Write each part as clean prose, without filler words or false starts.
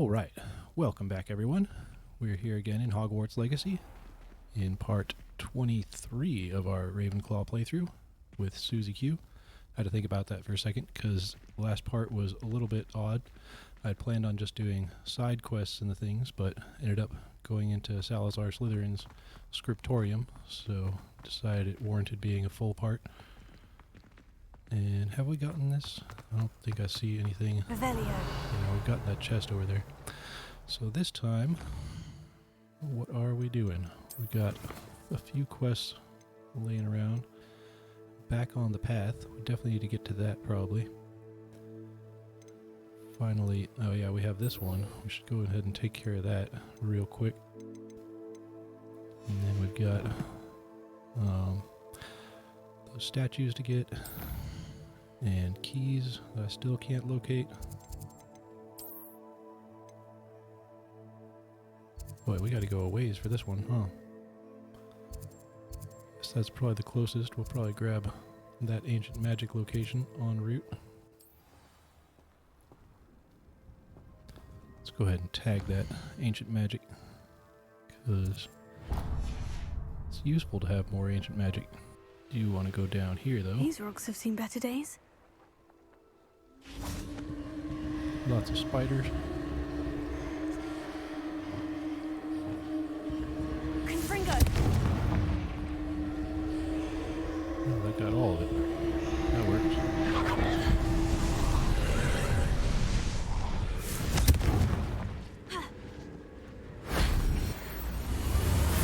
Alright, welcome back everyone. We're here again in Hogwarts Legacy in part 23 of our Ravenclaw playthrough with Susie Q. I had to think about that for a second because the last part was a little bit odd. I'd planned on just doing side quests and the things, but ended up going into Salazar Slytherin's scriptorium, so decided it warranted being a full part. And have we gotten this? I don't think I see anything. Revelio. Yeah, we've gotten that chest over there. So this time, what are we doing? We got a few quests laying around. Back on the path. We definitely need to get to that probably. Finally, oh yeah, we have this one. We should go ahead and take care of that real quick. And then we've got those statues to get. And keys that I still can't locate. Boy, we gotta go a ways for this one, huh? Guess that's probably the closest. We'll probably grab that ancient magic location en route. Let's go ahead and tag that ancient magic, because it's useful to have more ancient magic. Do want to go down here though. These rocks have seen better days. Lots of spiders. Confringo! Oh, that got all of it. That works.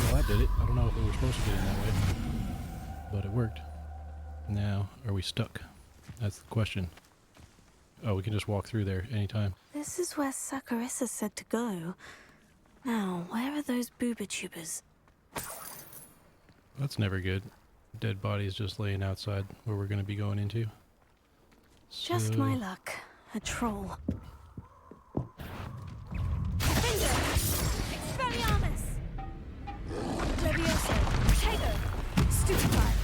Well, that did it. I don't know if we were supposed to get in that way, but it worked. Now, are we stuck? That's the question. Oh, we can just walk through there anytime. This is where Saccharissa said to go. Now, where are those booba-tubers? That's never good. Dead bodies just laying outside where we're going to be going into. Just my luck. A troll. Finger! Expelliarmus! Levioso! Protego! Stupefy!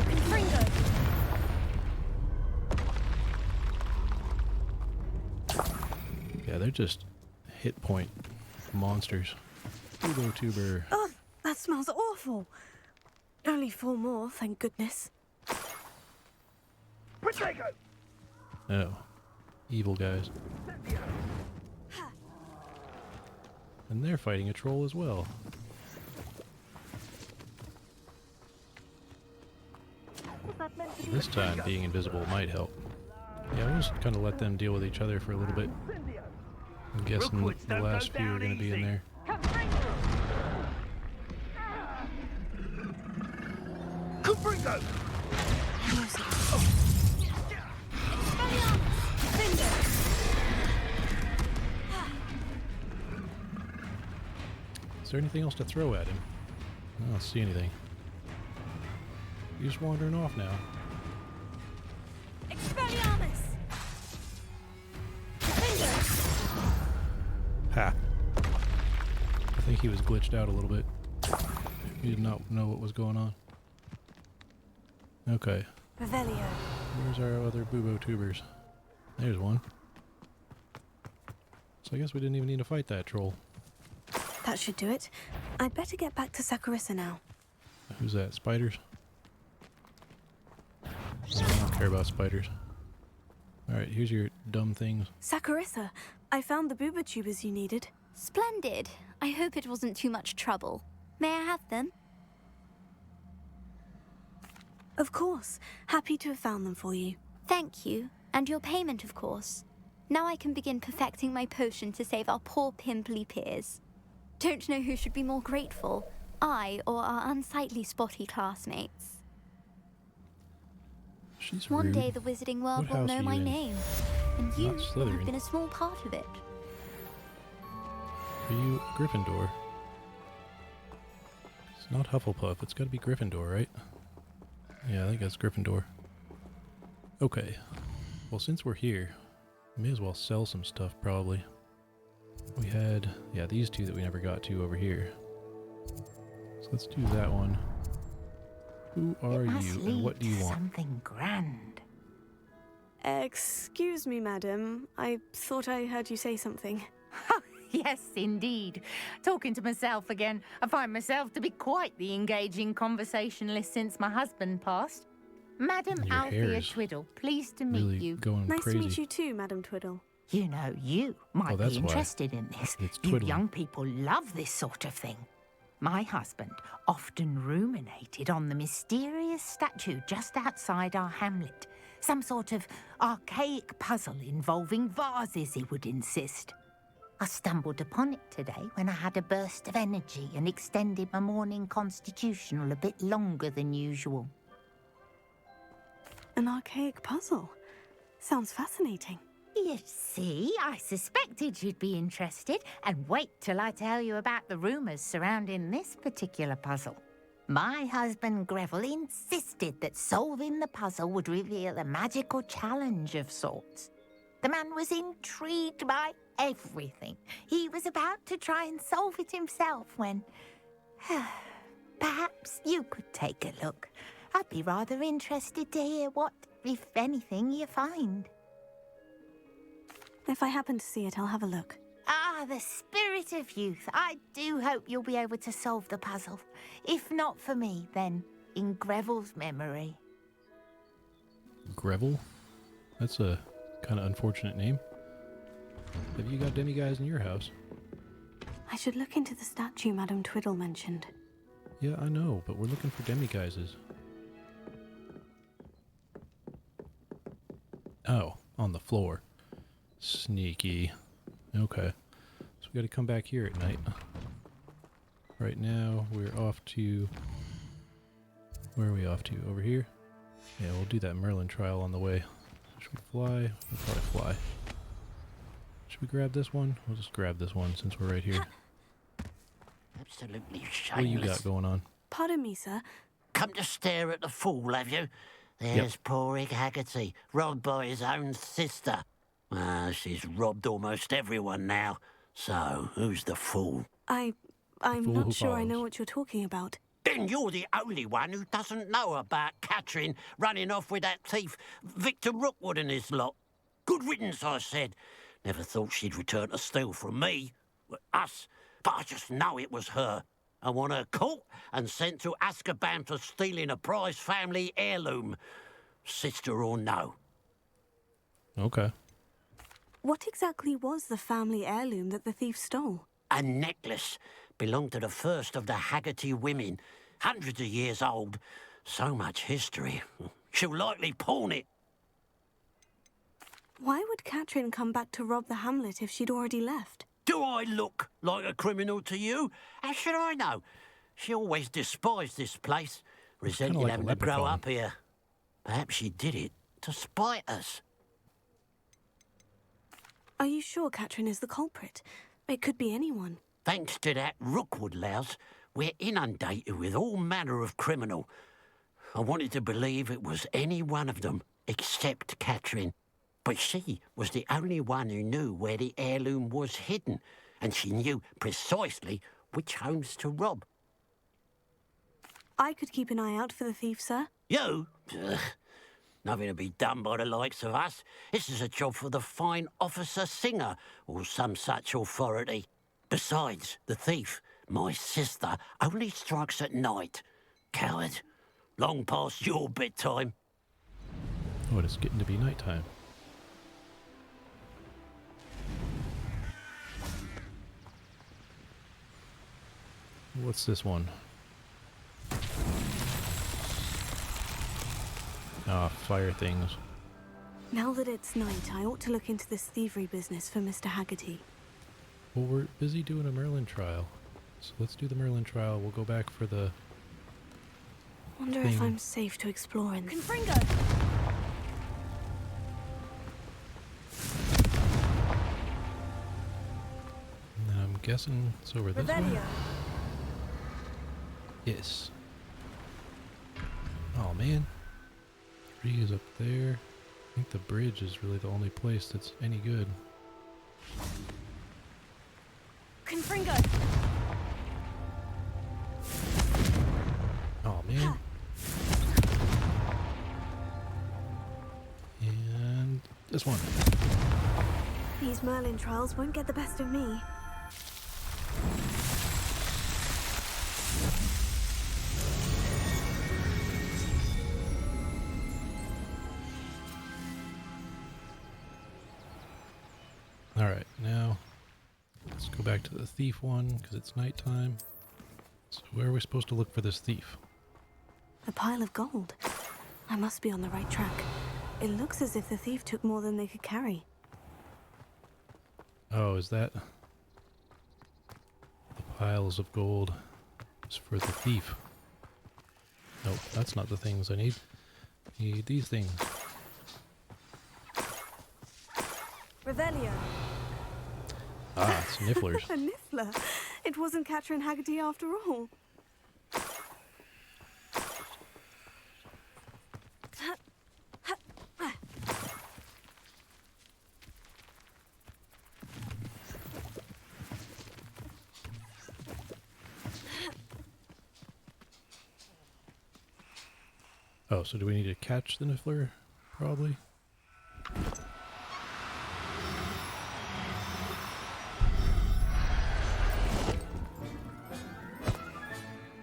Confringo! Yeah, they're just hit point monsters. Tuber. Oh, that smells awful. Only 4 more, thank goodness. Protego! Oh. Evil guys. And they're fighting a troll as well. This time being invisible might help. Yeah, we'll just kind of let them deal with each other for a little bit. I'm guessing Rookwoods the don't last go few are down going to be in easy. there. Confringo! Is there anything else to throw at him? I don't see anything. He's wandering off now. Expelliarmus! Ha! I think he was glitched out a little bit. He did not know what was going on. Okay. Revelio. Where's our other bubo tubers? There's one. So I guess we didn't even need to fight that troll. That should do it. I'd better get back to Saccharissa now. Who's that? Spiders? No, I don't care about spiders. Alright, here's your dumb things. Saccharissa, I found the booba tubers you needed. Splendid. I hope it wasn't too much trouble. May I have them? Of course. Happy to have found them for you. Thank you. And your payment, of course. Now I can begin perfecting my potion to save our poor pimply peers. Don't know who should be more grateful, I or our unsightly spotty classmates. She's One rude. day the wizarding world What will house know are my you in? name, and you Not will Slytherin. have been a small part of it. Are you Gryffindor? It's not Hufflepuff. It's got to be Gryffindor, right? Yeah, I think that's Gryffindor. Okay. Well, since we're here, we may as well sell some stuff, probably. We had, yeah, these two that we never got to over here. So let's do that one. Who are It must you, and lead what do you to want? Something grand. Excuse me, madam. I thought I heard you say something. Yes, indeed. Talking to myself again. I find myself to be quite the engaging conversationalist since my husband passed. Madam Your hair Althea is Twiddle, pleased to meet Really you. going Nice crazy. to meet you too, Madam Twiddle. You know, you might that's be why. interested in this. It's You twiddling. young people love this sort of thing. My husband often ruminated on the mysterious statue just outside our hamlet. Some sort of archaic puzzle involving vases, he would insist. I stumbled upon it today when I had a burst of energy and extended my morning constitutional a bit longer than usual. An archaic puzzle. Sounds fascinating. You see, I suspected you'd be interested, and wait till I tell you about the rumours surrounding this particular puzzle. My husband Greville insisted that solving the puzzle would reveal a magical challenge of sorts. The man was intrigued by everything. He was about to try and solve it himself when... Perhaps you could take a look. I'd be rather interested to hear what, if anything, you find. If I happen to see it, I'll have a look. Ah, the spirit of youth. I do hope you'll be able to solve the puzzle. If not for me, then in Greville's memory. Greville? That's a kind of unfortunate name. Have you got demiguise in your house? I should look into the statue Madam Twiddle mentioned. Yeah, I know, but we're looking for demiguises. Oh, on the floor. Sneaky. Okay. So we gotta come back here at night. Right now, we're off to... Where are we off to? Over here? Yeah, we'll do that Merlin trial on the way. Should we fly? We'll probably fly. Should we grab this one? We'll just grab this one since we're right here. Absolutely What do you shameless. got going on? Pardon me, sir. Come to stare at the fool, have you? There's poor Ig Haggerty, robbed by his own sister. She's robbed almost everyone now. So, who's the fool? I'm fool not who sure I follows. know what you're talking about. Then you're the only one who doesn't know about Catherine running off with that thief, Victor Rookwood and his lot. Good riddance, I said. Never thought she'd return to steal from me, us, but I just know it was her. I want her caught and sent to Azkaban for stealing a prize family heirloom, sister or no. Okay. What exactly was the family heirloom that the thief stole? A necklace belonged to the first of the Haggerty women, hundreds of years old. So much history. She'll likely pawn it. Why would Catherine come back to rob the hamlet if she'd already left? Do I look like a criminal to you? How should I know? She always despised this place, resented like a having to grow leprechaun. up here. Perhaps she did it to spite us. Are you sure Catherine is the culprit? It could be anyone. Thanks to that Rookwood louse, we're inundated with all manner of criminal. I wanted to believe it was any one of them, except Catherine. But she was the only one who knew where the heirloom was hidden, and she knew precisely which homes to rob. I could keep an eye out for the thief, sir. You? Ugh. Nothing to be done by the likes of us. This is a job for the fine officer Singer, or some such authority. Besides, the thief, my sister, only strikes at night. Coward. Long past your bedtime. Oh, it's getting to be nighttime. What's this one? Ah, fire things. Now that it's night, I ought to look into this thievery business for Mr. Haggerty. Well, we're busy doing a Merlin trial. So let's do the Merlin trial. We'll go back for the... Wonder if Thing. I'm safe to explore in this. Confringo! And then I'm guessing it's over this way. Yes. Oh, man. Tree is up there. I think the bridge is really the only place that's any good. Confringo! Oh, man. And This one. These Merlin trials won't get the best of me. Alright, now let's go back to the thief one, because it's nighttime. So where are we supposed to look for this thief? A pile of gold. I must be on the right track. It looks as if the thief took more than they could carry. Oh, is that... the piles of gold is for the thief. Nope, that's not the things I need. I need these things. Revelio. Ah, it's nifflers. A niffler. It wasn't Catherine Haggerty after all. Oh, so do we need to catch the niffler? Probably.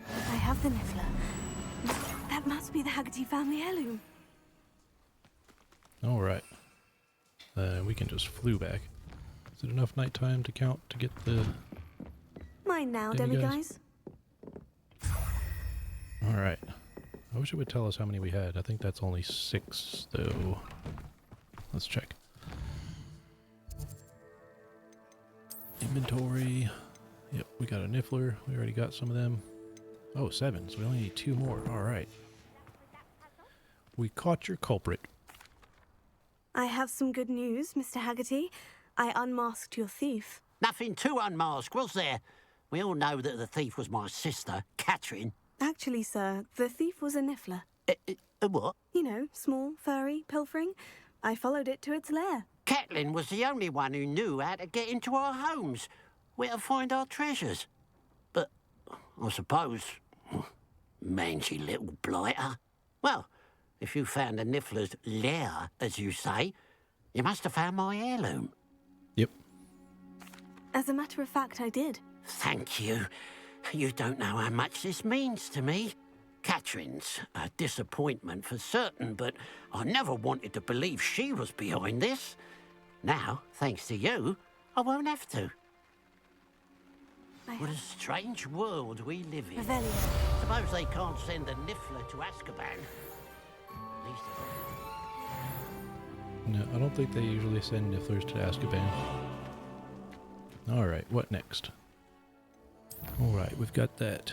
I have the niffler. That must be the Haggerty family heirloom. Alright. We can just flew back. Is it enough nighttime to count to get the... Mine now, Demiguise? demiguise. Alright. I wish it would tell us how many we had. I think that's only 6, though. Let's check. Inventory. Yep, we got a niffler. We already got some of them. Oh, 7. So we only need 2 more. Alright. We caught your culprit. I have some good news, Mr. Haggerty. I unmasked your thief. Nothing to unmask, was there? We all know that the thief was my sister, Catherine. Actually, sir, the thief was a niffler. A what? You know, small, furry, pilfering. I followed it to its lair. Catelyn was the only one who knew how to get into our homes, where to find our treasures. But I suppose, mangy little blighter. Well, if you found the niffler's lair, as you say, you must have found my heirloom. Yep. As a matter of fact, I did. Thank you. You don't know how much this means to me. Catherine's a disappointment for certain, but I never wanted to believe she was behind this. Now, thanks to you, I won't have to. What a strange world we live in. Revelio. Suppose they can't send a niffler to Azkaban. At least No, I don't think they usually send nifflers to Azkaban. Alright, what next? Alright, we've got that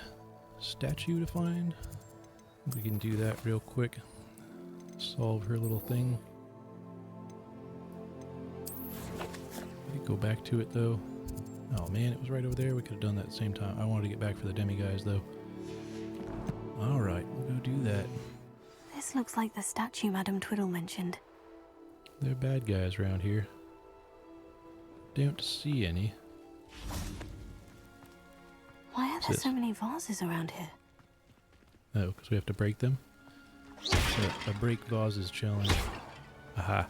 statue to find. We can do that real quick. Solve her little thing. We could go back to it though. Oh man, it was right over there. We could have done that at the same time. I wanted to get back for the Demiguise though. Alright, we'll go do that. This looks like the statue Madame Twiddle mentioned. They're bad guys around here. Don't see any. Why are there so many vases around here? Oh, because we have to break them? A break vases challenge. Aha.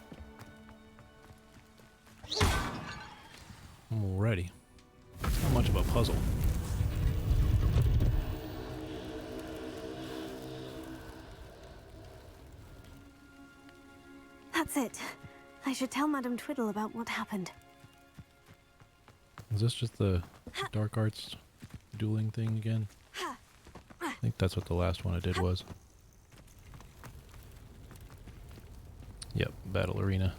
Alrighty. It's not much of a puzzle. That's it. I should tell Madame Twiddle about what happened. Is this just the dark arts dueling thing again? I think that's what the last one I did was. Yep, battle arena.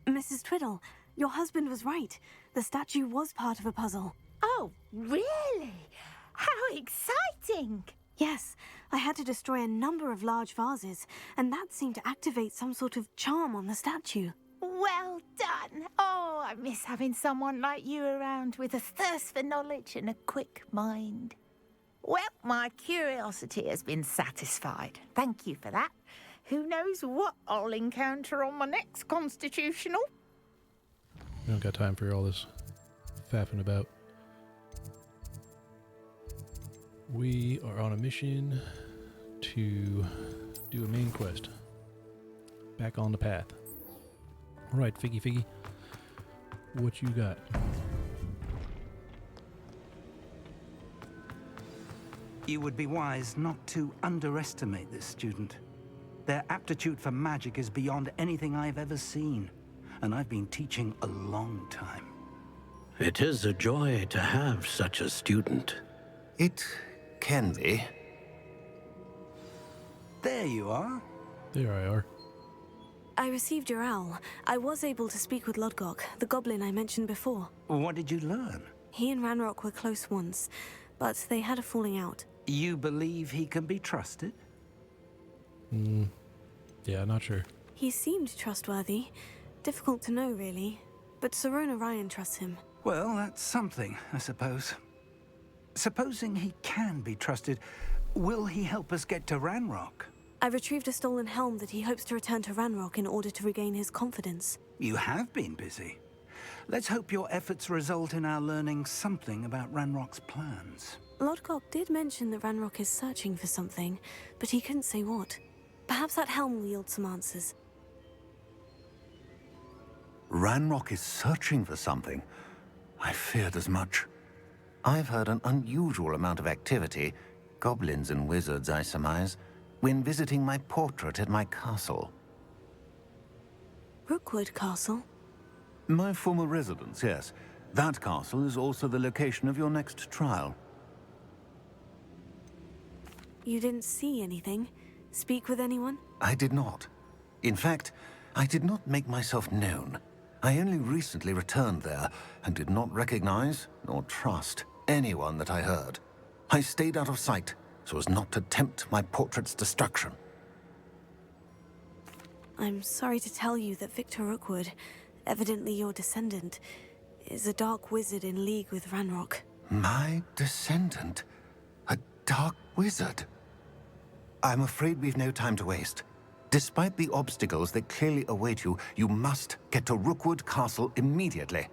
Mrs. Twiddle, your husband was right. The statue was part of a puzzle. Oh, really? How exciting! Yes, I had to destroy a number of large vases, and that seemed to activate some sort of charm on the statue. Well done. Oh, I miss having someone like you around with a thirst for knowledge and a quick mind. Well, my curiosity has been satisfied. Thank you for that. Who knows what I'll encounter on my next constitutional? We don't got time for all this faffing about. We are on a mission to do a main quest. back on the path. All right, Figgy. What you got? You would be wise not to underestimate this student. Their aptitude for magic is beyond anything I've ever seen, and I've been teaching a long time. It is a joy to have such a student. It can be. There you are. There I are. I received your owl. I was able to speak with Lodgok, the goblin I mentioned before. What did you learn? He and Ranrock were close once, but they had a falling out. You believe he can be trusted? Yeah, not sure. He seemed trustworthy. Difficult to know, really. But Sirona Ryan trusts him. Well, that's something, I suppose. Supposing he can be trusted, will he help us get to Ranrock? I retrieved a stolen helm that he hopes to return to Ranrock in order to regain his confidence. You have been busy. Let's hope your efforts result in our learning something about Ranrock's plans. Lodgok did mention that Ranrock is searching for something, but he couldn't say what. Perhaps that helm will yield some answers. Ranrock is searching for something. I feared as much. I've heard an unusual amount of activity, goblins and wizards, I surmise, when visiting my portrait at my castle. Rookwood Castle? My former residence, yes. That castle is also the location of your next trial. You didn't see anything? Speak with anyone? I did not. In fact, I did not make myself known. I only recently returned there and did not recognize nor trust anyone that I heard. I stayed out of sight so as not to tempt my portrait's destruction. I'm sorry to tell you that Victor Rookwood, evidently your descendant, is a dark wizard in league with Ranrock. My descendant? A dark wizard? I'm afraid we've no time to waste. Despite the obstacles that clearly await you, you must get to Rookwood Castle immediately.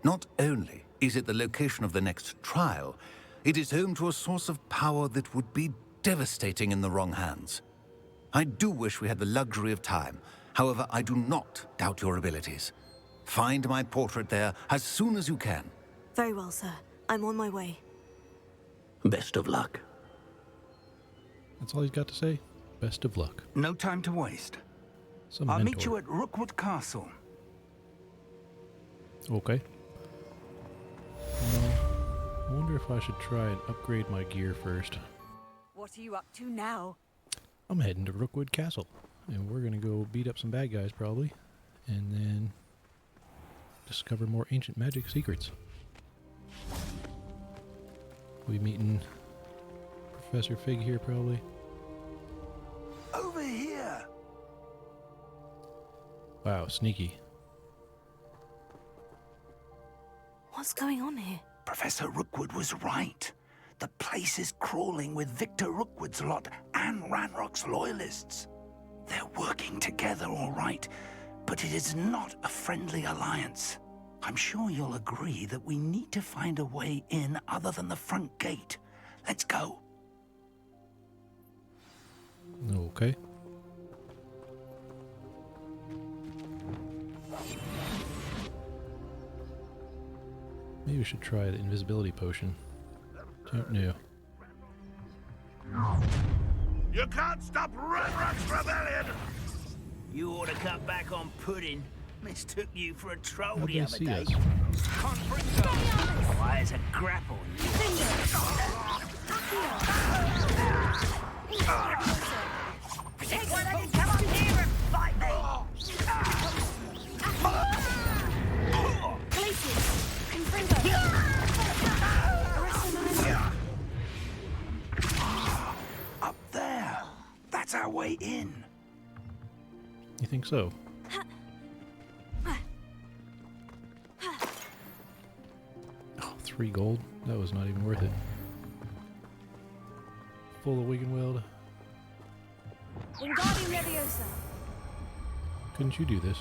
Not only is it the location of the next trial, it is home to a source of power that would be devastating in the wrong hands. I do wish we had the luxury of time. However, I do not doubt your abilities. Find my portrait there as soon as you can. Very well, sir. I'm on my way. Best of luck. That's all he's got to say. Best of luck. No time to waste. Some I'll mentor. meet you at Rookwood Castle. Okay. I wonder if I should try and upgrade my gear first. What are you up to now? I'm heading to Rookwood Castle, and we're gonna go beat up some bad guys probably, and then discover more ancient magic secrets. We meeting Professor Fig here probably. Over here! Wow, sneaky. What's going on here? Professor Rookwood was right. The place is crawling with Victor Rookwood's lot and Ranrock's loyalists. They're working together, all right, but it is not a friendly alliance. I'm sure you'll agree that we need to find a way in other than the front gate. Let's go. Okay. Maybe we should try the invisibility potion. Don't know. You can't stop Ranrock's rebellion! You ought to cut back on pudding. Mistook you for a troll How'd the they other see day. us? Why, it's a grapple. Why don't you come up here and fight me? Up there. That's our way in. You think so? Oh, 3 gold? That was not even worth it. Full of Wiggenweld. Wingardium Leviosa. Couldn't you do this?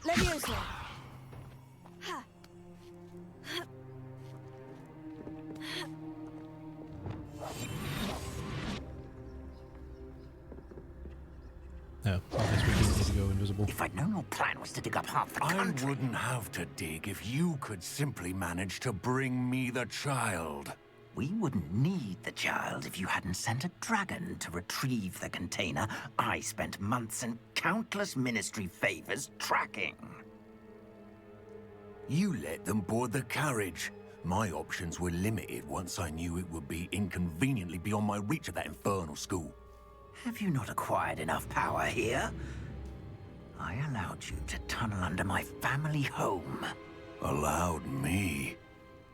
Leviosa. Oh, I guess we didn't need to go invisible. If I'd known your plan was to dig up half the I country... wouldn't have to dig if you could simply manage to bring me the child. We wouldn't need the child if you hadn't sent a dragon to retrieve the container I spent months and countless ministry favors tracking. You let them board the carriage. My options were limited once I knew it would be inconveniently beyond my reach at that infernal school. Have you not acquired enough power here? I allowed you to tunnel under my family home. Allowed me?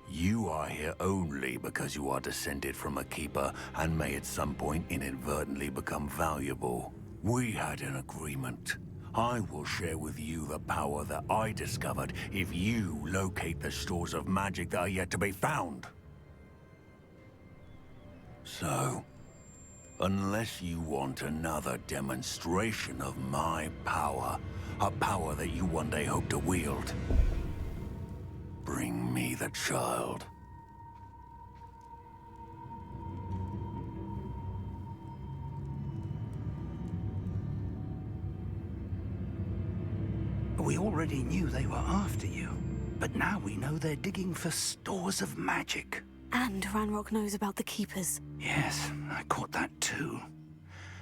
You are here only because you are descended from a keeper and may at some point inadvertently become valuable. We had an agreement. I will share with you the power that I discovered if you locate the stores of magic that are yet to be found. So, unless you want another demonstration of my power, a power that you one day hope to wield, bring me the child. We already knew they were after you, but now we know they're digging for stores of magic. And Ranrock knows about the Keepers. Yes, I caught that too.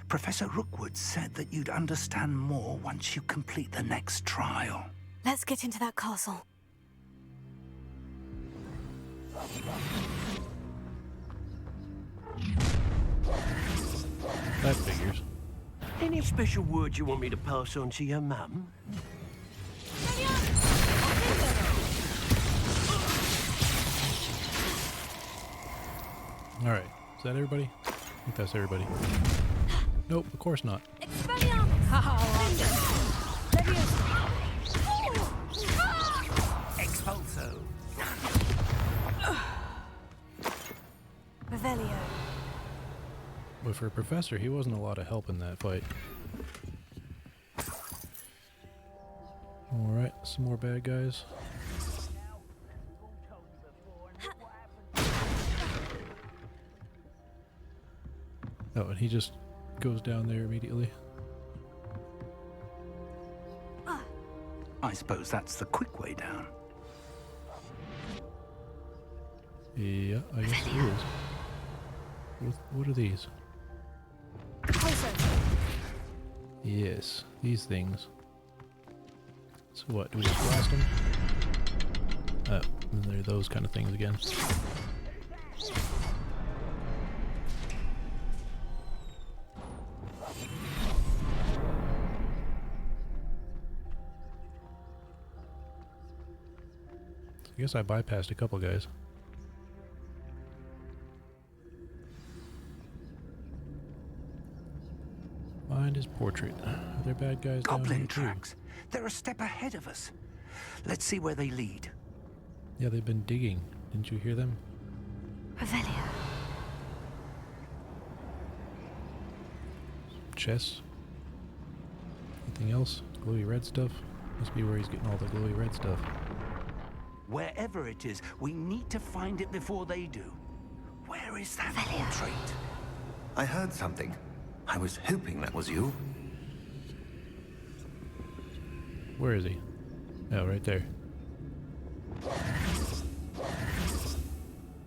Professor Rookwood said that you'd understand more once you complete the next trial. Let's get into that castle. That figures. Any special words you want me to pass on to your mum? Alright, is that everybody? I think that's everybody. Nope, of course not. Expulso. Revelio. But for a professor, he wasn't a lot of help in that fight. Alright, some more bad guys. Oh, and he just goes down there immediately. I suppose that's the quick way down. Yeah, I guess it is. What are these? Yes, these things. So what, do we just blast them? Oh, and they're those kind of things again. I guess I bypassed a couple guys. Find his portrait. Are there bad guys down Goblin here too? tracks. They're a step ahead of us. Let's see where they lead. Yeah, they've been digging. Didn't you hear them? Revelio. Chests. Anything else? Glowy red stuff? Must be where he's getting all the glowy red stuff. Wherever it is, we need to find it before they do. Where is that portrait? I heard something. I was hoping that was you. Where is he? Oh, right there.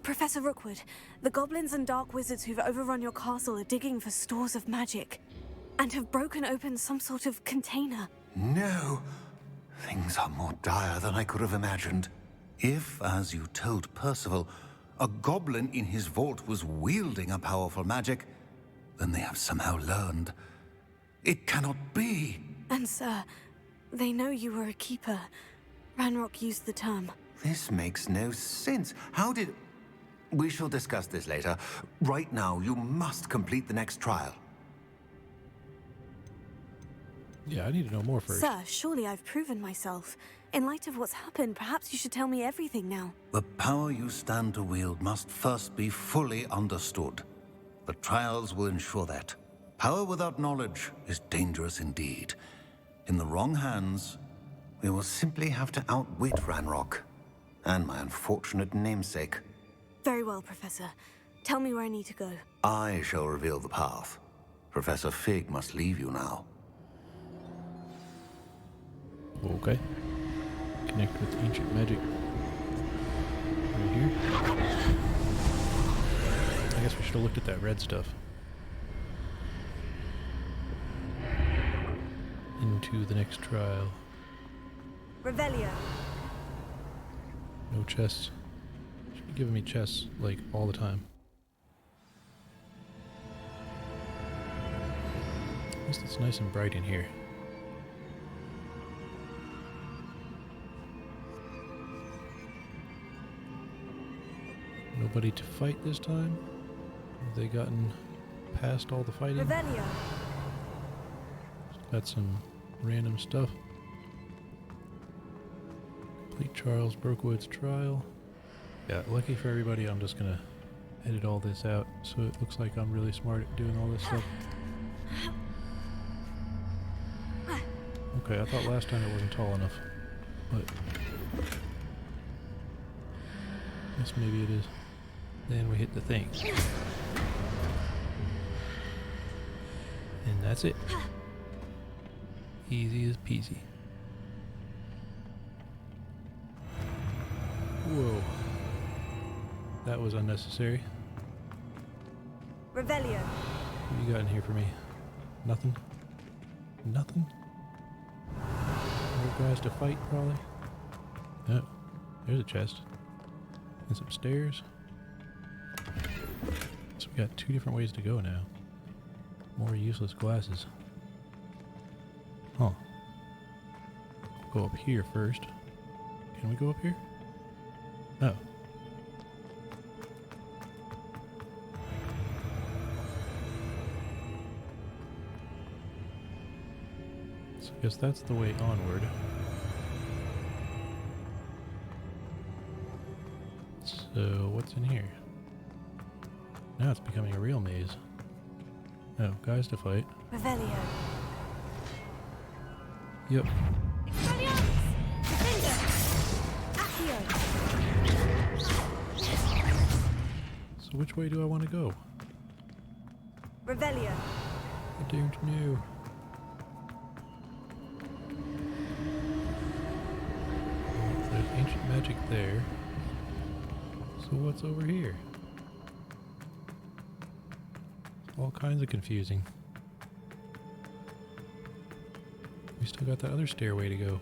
Professor Rookwood, the goblins and dark wizards who've overrun your castle are digging for stores of magic and have broken open some sort of container. No. Things are more dire than I could have imagined. If, as you told Percival, a goblin in his vault was wielding a powerful magic, then they have somehow learned. It cannot be. And sir, they know you were a keeper. Ranrock used the term. This makes no sense. How did... We shall discuss this later. Right now, you must complete the next trial. Yeah, I need to know more first. Sir, surely I've proven myself. In light of what's happened, perhaps you should tell me everything now. The power you stand to wield must first be fully understood. The trials will ensure that. Power without knowledge is dangerous indeed. In the wrong hands, we will simply have to outwit Ranrock and my unfortunate namesake. Very well, Professor. Tell me where I need to go. I shall reveal the path. Professor Fig must leave you now. Okay. Connect with ancient magic. Right here. I guess we should have looked at that red stuff. Into the next trial. Revelio. No chests. Should be giving me chests, like, all the time. At least it's nice and bright in here. Nobody to fight this time? Have they gotten past all the fighting? Revelio. Got some random stuff. Complete Charles Rookwood's trial. Yeah, lucky for everybody, I'm just gonna edit all this out so it looks like I'm really smart at doing all this stuff. Okay, I thought last time it wasn't tall enough, but I guess maybe it is. Then we hit the thing. And that's it. Easy as peasy. Whoa. That was unnecessary. Revelio. What you got in here for me? Nothing? Nothing? More guys to fight, probably? Oh, there's a chest. And some stairs. So we got 2 different ways to go now. More useless glasses. Huh. Go up here first. Can we go up here? No. So I guess that's the way onward. So what's in here? Now it's becoming a real maze. Oh, guys to fight. Revelio. Yep. So which way do I want to go? Revelio. I don't know. There's ancient magic there. So what's over here? All kinds of confusing. We still got that other stairway to go.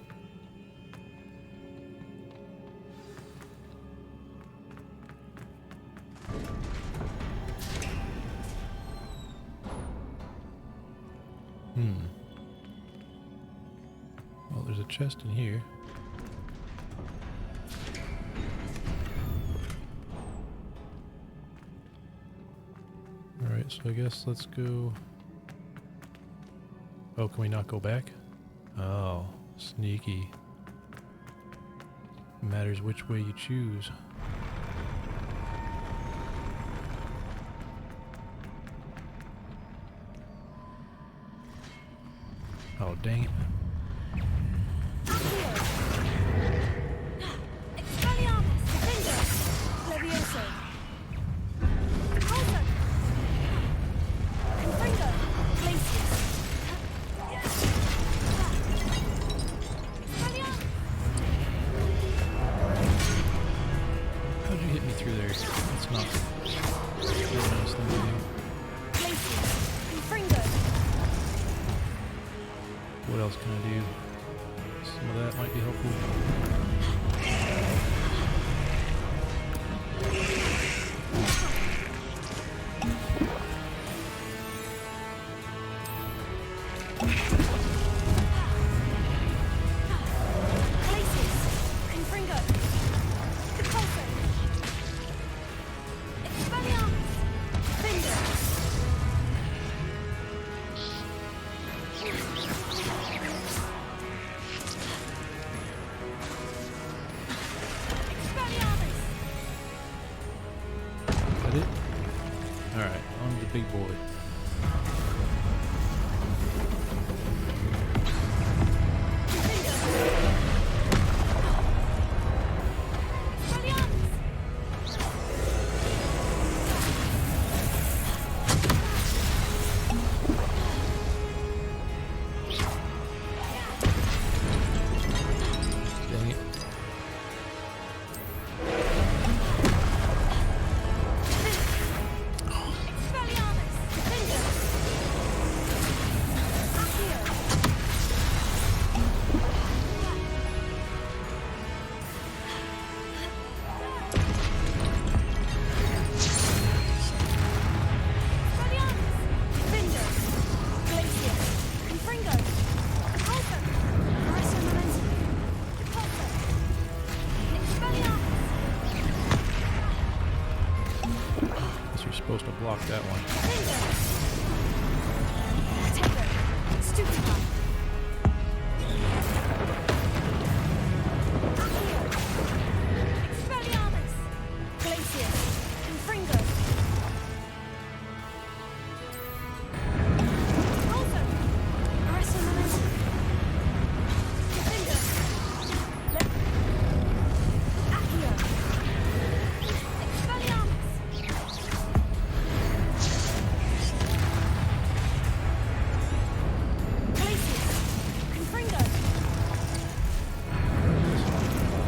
Well, there's a chest in here. Alright, so I guess let's go... Oh, can we not go back? Oh, sneaky. Matters which way you choose. Oh, dang it. How'd you hit me through there? That's not a really nice thing to do. What else can I do? Some of that might be helpful. Alright, on to the big boy.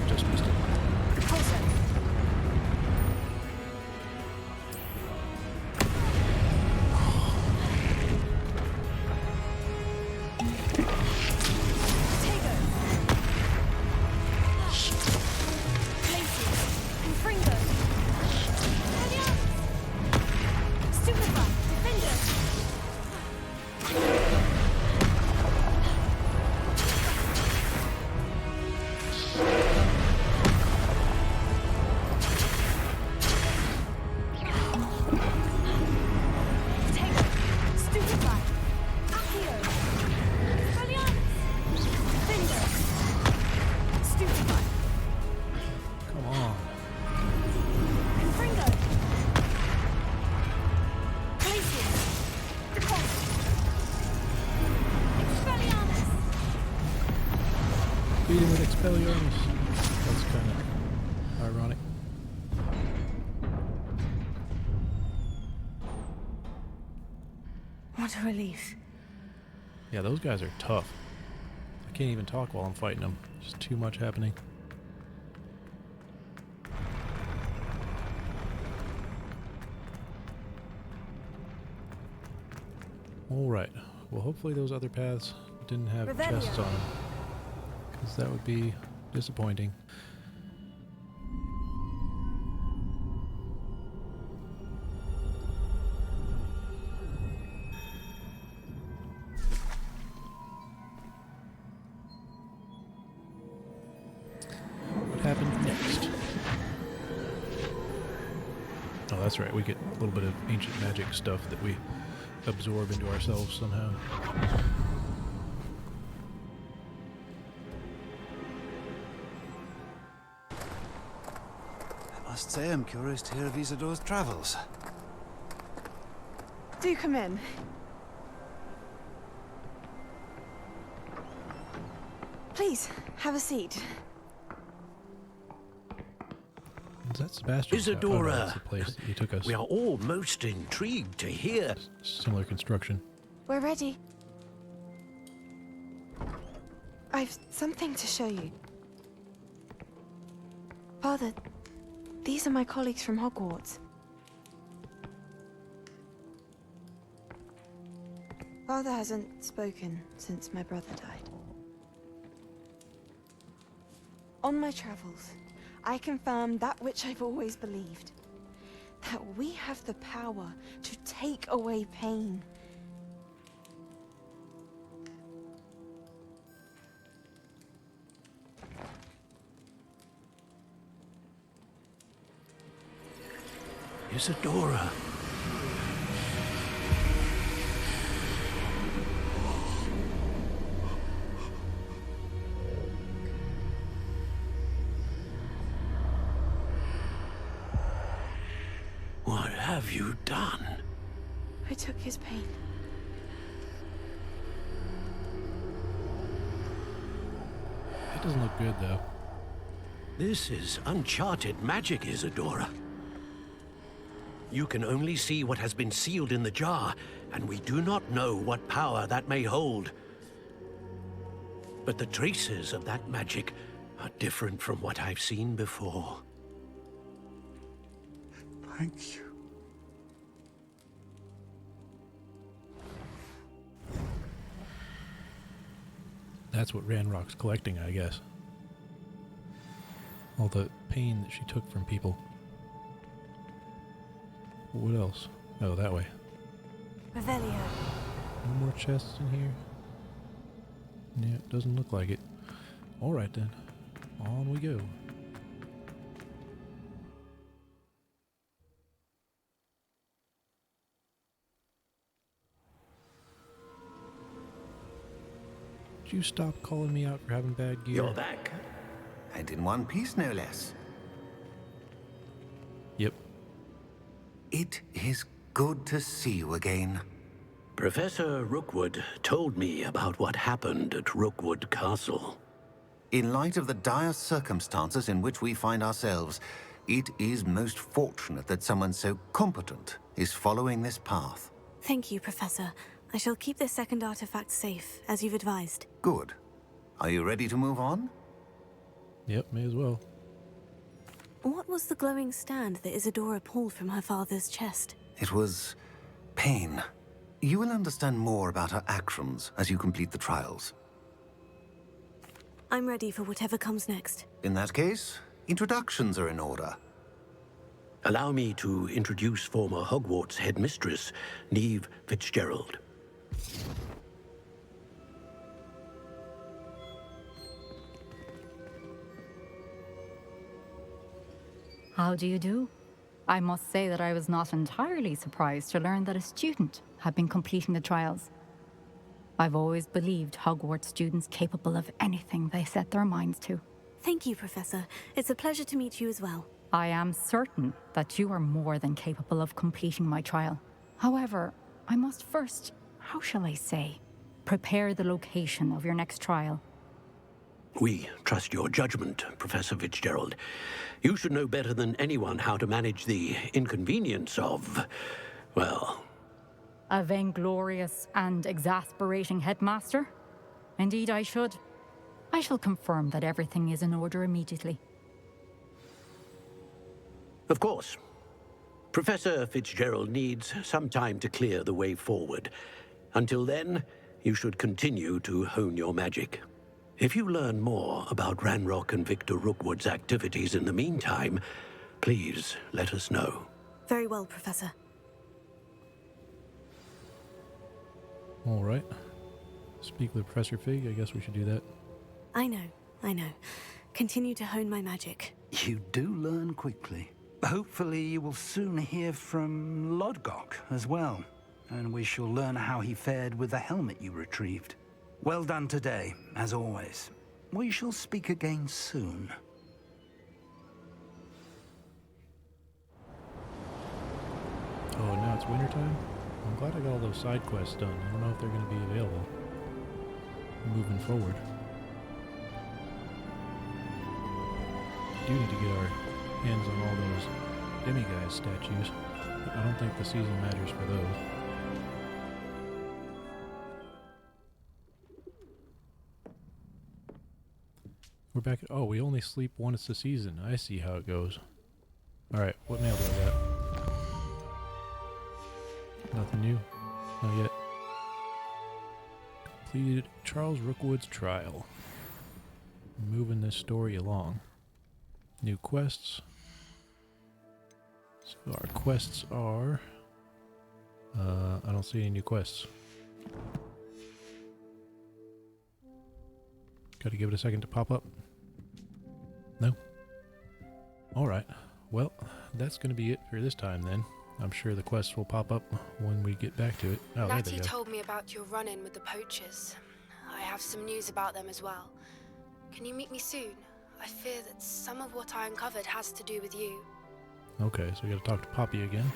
Just missed it. Come on. Beat him with Expelliarmus. That's kind of ironic. What a relief. Yeah, those guys are tough. I can't even talk while I'm fighting them. Just too much happening. Alright. Well, hopefully those other paths didn't have chests on them. Because that would be disappointing. What happened next? Oh, that's right. We get a little bit of ancient magic stuff that we absorb into ourselves somehow. I must say I'm curious to hear of Isidore's travels. Do come in. Please, have a seat. Is that Sebastian? Isadora, that's the place that he took us. we are all most intrigued to hear. Similar construction. We're ready. I've something to show you. Father, these are my colleagues from Hogwarts. Father hasn't spoken since my brother died. On my travels, I confirmed that which I've always believed. That we have the power to take away pain. Isadora. What have you done? I took his pain. It doesn't look good, though. This is uncharted magic, Isadora. You can only see what has been sealed in the jar, and we do not know what power that may hold. But the traces of that magic are different from what I've seen before. Thank you. That's what Ranrock's collecting, I guess. All the pain that she took from people. What else? Oh, that way. Revelio. No more chests in here? Yeah, it doesn't look like it. Alright then. On we go. Would you stop calling me out for having bad gear? You're back. And in one piece, no less. Yep. It is good to see you again. Professor Rookwood told me about what happened at Rookwood Castle. In light of the dire circumstances in which we find ourselves, it is most fortunate that someone so competent is following this path. Thank you, Professor. I shall keep this second artifact safe, as you've advised. Good. Are you ready to move on? Yep, may as well. What was the glowing stand that Isadora pulled from her father's chest? It was pain. You will understand more about her actions as you complete the trials. I'm ready for whatever comes next. In that case, introductions are in order. Allow me to introduce former Hogwarts headmistress, Neve Fitzgerald. How do you do? I must say that I was not entirely surprised to learn that a student had been completing the trials. I've always believed Hogwarts students capable of anything they set their minds to. Thank you, Professor. It's a pleasure to meet you as well. I am certain that you are more than capable of completing my trial. However, I must first, how shall I say, prepare the location of your next trial. We trust your judgment, Professor Fitzgerald. You should know better than anyone how to manage the inconvenience of, well... A vainglorious and exasperating headmaster? Indeed, I should. I shall confirm that everything is in order immediately. Of course. Professor Fitzgerald needs some time to clear the way forward. Until then, you should continue to hone your magic. If you learn more about Ranrock and Victor Rookwood's activities in the meantime, please let us know. Very well, Professor. All right. Speak with Professor Fig. I guess we should do that. I know. Continue to hone my magic. You do learn quickly. Hopefully you will soon hear from Lodgok as well, and we shall learn how he fared with the helmet you retrieved. Well done today, as always. We shall speak again soon. Oh, now it's wintertime? I'm glad I got all those side quests done. I don't know if they're going to be available moving forward. We do need to get our hands on all those demiguise statues. I don't think the season matters for those. We're back. Oh, we only sleep once a season. I see how it goes. Alright, what mail do I got? Nothing new. Not yet. Completed Charles Rookwood's trial. Moving this story along. New quests. So our quests are... I don't see any new quests. Gotta give it a second to pop up. No? Alright. Well, that's gonna be it for this time then. I'm sure the quests will pop up when we get back to it. Oh, there they Natty go. told me about your run-in with the poachers. I have some news about them as well. Can you meet me soon? I fear that some of what I uncovered has to do with you. Okay, so we gotta talk to Poppy again.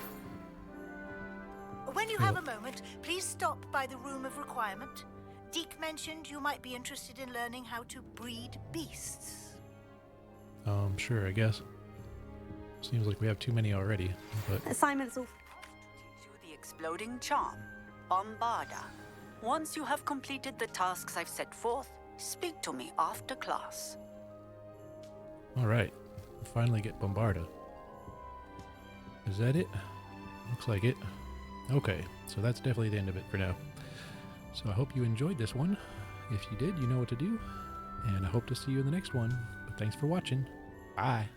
When you have a moment, please stop by the Room of Requirement. Deke mentioned you might be interested in learning how to breed beasts. Sure, I guess. Seems like we have too many already, but... Assignments all... To the exploding charm, Bombarda. Once you have completed the tasks I've set forth, speak to me after class. Alright, we finally get Bombarda. Is that it? Looks like it. Okay, so that's definitely the end of it for now. So I hope you enjoyed this one. If you did, you know what to do. And I hope to see you in the next one. But thanks for watching. Bye.